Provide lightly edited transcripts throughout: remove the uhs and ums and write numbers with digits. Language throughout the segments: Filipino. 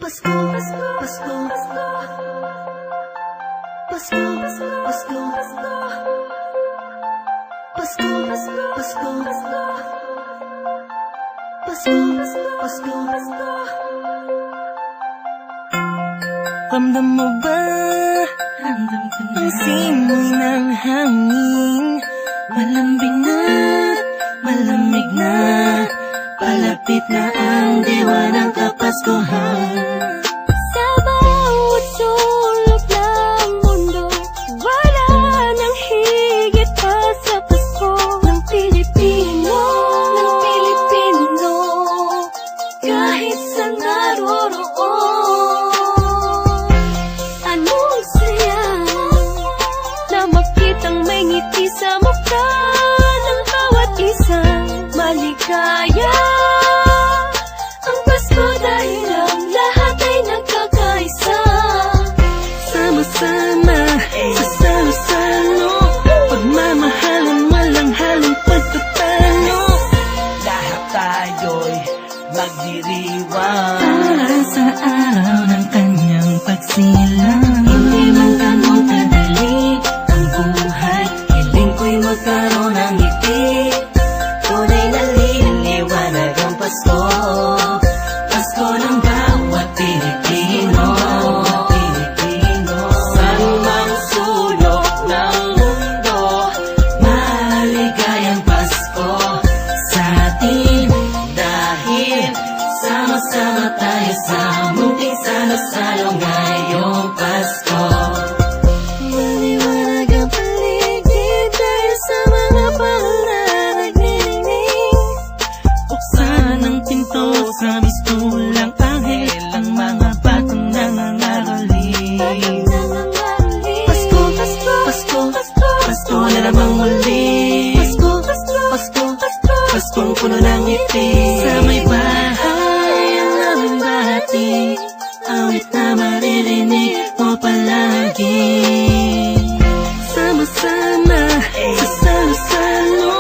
Pasko, Pasko, Pasko, Pasko, Pasko, Pasko, Pasko, Pasko, Pasko, Pasko, Pasko, Pasko. Ramdam mo ba? Ramdam ko na. Ang simoy ng hangin, malambing na, malamig na. Palapit na ang diwa ng Kapaskuhan. Sa bawat sulok ng mundo, wala nang higit pa sa Pasko ng Pilipino, ng Pilipino. Kahit saan naroroon, anong saya na makitang may ngiti sa mukha ng bawat isang maligaya. Ang Pasko dahil ang lahat ay nagkakaisa. Sama-sama sa salo-salo, pagmamahalan walang halong pagtatalo. Lahat tayo'y magdiriwang Para sa araw ng kanyang pagsilang. Hindi man ganun kadali ang buhay, hiling ko'y magkaroon ng ngiti. Tunay na liwanag ang Pasko, Pasko ng bawat Pilipino, Pilipino. Saan mang sulok ng mundo, Maligayang Pasko sa atin, dahil sama-sama tayo sa munting salo-salo ngayong Pasko. Maliwanag ang paligid dahil sa mga pananagnining. Buksan ang pinto sa mistulang anghel, ang mga batang nangangaroling. Pasko, Pasko, Pasko, Pasko, Pasko na namang muli. Pasko, Pasko, Pasko, Pasko, Paskong puno ng ngiti. Sa may bahay ang aming bahati, awit na maririnig mo palagi. Sama-sama sa salo-salo,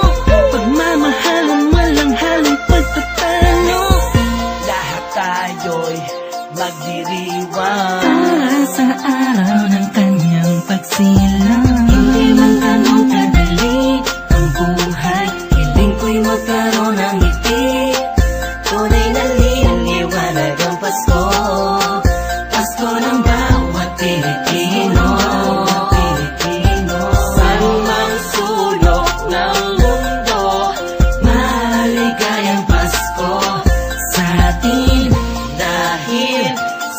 pagmamahalan walang halong pagtatalo. lahat tayo'y magdiriwang Para sa araw ng kanyang pagsilang. Hindi man ganun kadali ang buhay, hiling ko'y magkaroon ng ngiti. Tunay na liwanag ang Pasko, Pasko ng bawat Pilipino, Pilipino. Saan mang sulok ng mundo, Maligayang Pasko sa atin, dahil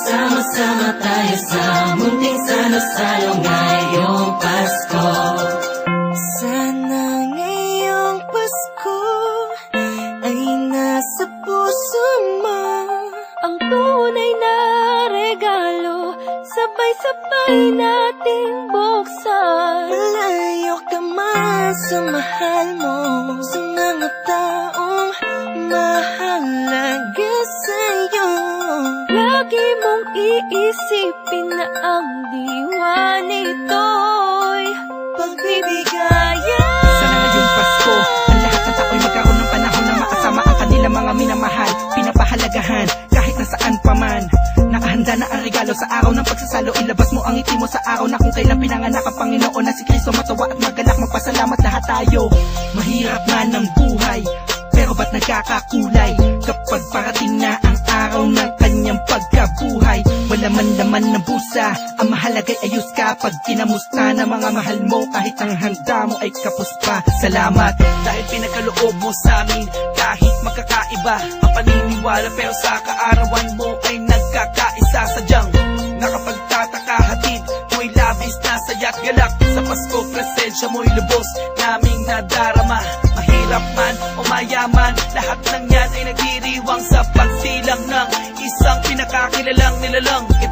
sama-sama tayo sa munting salo-salo ngayong Pasko. Sana ngayong Pasko ay nasa puso mo ang tunay na regalo, sabay-sabay nating buksan. Malayo ka man sa mahal mo, sa mga taong mahalaga sa'yo. Lagi mong iisipin na ang diwa nito'y pagbibigayan. sana ngayong Pasko, ang lahat ng tao'y magkaroon ng panahon na makasama ang kanilang mga minamahal, pinapahalagahan kahit nasaan pa man. Nakahanda na ang regalo sa araw ng pagsasalo, ilabas mo ang ngiti mo sa araw na kung kailan pinanganak ang Panginoon na si Kristo. Matawa at magalak, magpasalamat lahat tayo. Mahirap man ang buhay, pero ba't nagkakakulay kapag parating na ang araw ng kanyang pagkabuhay? Wala man laman ng busa, ang mahalaga'y ayos ka pag kinamusta na mga mahal mo, kahit ang handa mo ay kapos pa. Salamat dahil pinagkaloob mo sa amin, kahit magkakaiba ang paniniwala, pero sa kaarawan mo ay nagkakaisa. Sadyang nakapagtataka, hatid mo'y labis na saya't galak. Sa Pasko, presensya mo'y lubos naming nadarama. Mahirap man o mayaman, lahat ng yan ay nagdiriwang sa pagsilang ng isang pinakakilalang nilalang. Ito